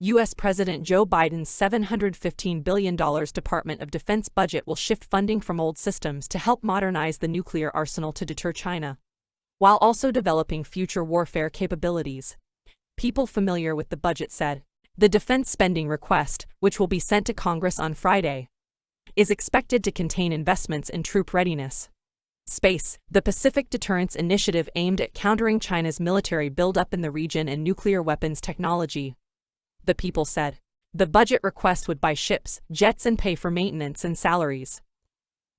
U.S. President Joe Biden's $715 billion Department of Defense budget will shift funding from old systems to help modernize the nuclear arsenal to deter China, while also developing future warfare capabilities. People familiar with the budget said. The defense spending request, which will be sent to Congress on Friday, is expected to contain investments in troop readiness. Space, the Pacific Deterrence Initiative aimed at countering China's military buildup in the region and nuclear weapons technology. The People said. The budget request would buy ships, jets, and pay for maintenance and salaries.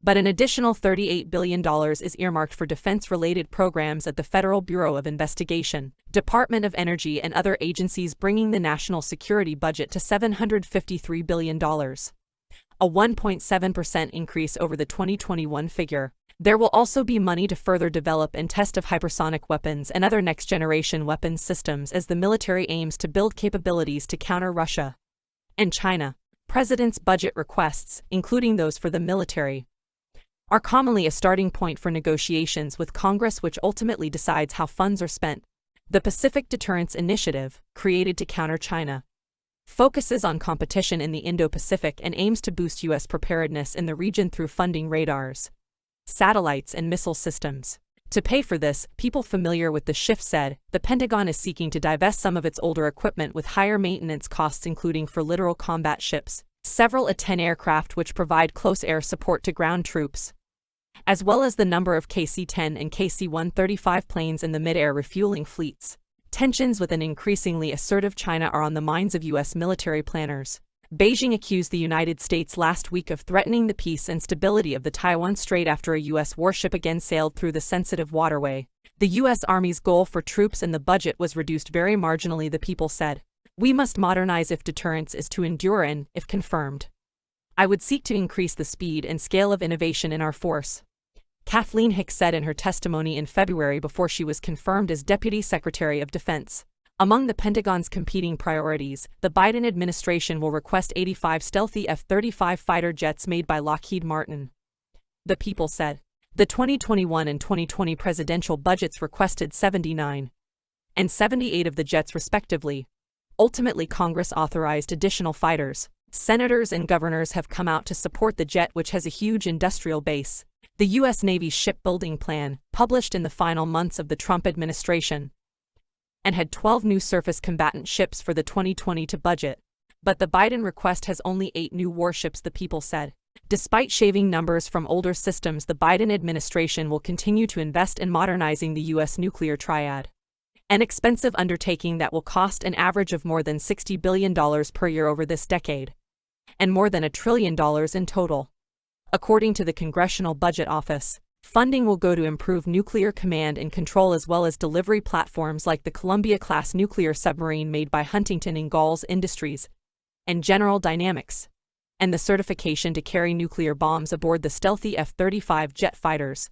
But an additional $38 billion is earmarked for defense-related programs at the Federal Bureau of Investigation, Department of Energy, and other agencies, bringing the national security budget to $753 billion, a 1.7% increase over the 2021 figure. There will also be money to further develop and test of hypersonic weapons and other next-generation weapons systems as the military aims to build capabilities to counter Russia and China. President's budget requests, including those for the military, are commonly a starting point for negotiations with Congress, which ultimately decides how funds are spent. The Pacific Deterrence Initiative, created to counter China, focuses on competition in the Indo-Pacific and aims to boost U.S. preparedness in the region through funding radars, satellites, and missile systems. To pay for this, people familiar with the shift said, the Pentagon is seeking to divest some of its older equipment with higher maintenance costs, including for littoral combat ships, several A-10 aircraft which provide close air support to ground troops, as well as the number of KC-10 and KC-135 planes in the mid-air refueling fleets. Tensions with an increasingly assertive China are on the minds of U.S. military planners. Beijing accused the United States last week of threatening the peace and stability of the Taiwan Strait after a U.S. warship again sailed through the sensitive waterway. The U.S. Army's goal for troops in the budget was reduced very marginally, the People said. We must modernize if deterrence is to endure and, if confirmed, I would seek to increase the speed and scale of innovation in our force, Kathleen Hicks said in her testimony in February before she was confirmed as Deputy Secretary of Defense. Among the Pentagon's competing priorities, the Biden administration will request 85 stealthy F-35 fighter jets made by Lockheed Martin. The People said. The 2021 and 2020 presidential budgets requested 79 and 78 of the jets respectively. Ultimately, Congress authorized additional fighters. Senators and governors have come out to support the jet, which has a huge industrial base. The U.S. Navy's shipbuilding plan, published in the final months of the Trump administration, and had 12 new surface combatant ships for the 2022 budget. But the Biden request has only 8 new warships, the People said. Despite shaving numbers from older systems, the Biden administration will continue to invest in modernizing the U.S. nuclear triad, an expensive undertaking that will cost an average of more than $60 billion per year over this decade, and more than $1 trillion in total. According to the Congressional Budget Office, funding will go to improve nuclear command and control as well as delivery platforms like the Columbia-class nuclear submarine made by Huntington Ingalls Industries and General Dynamics, and the certification to carry nuclear bombs aboard the stealthy F-35 jet fighters.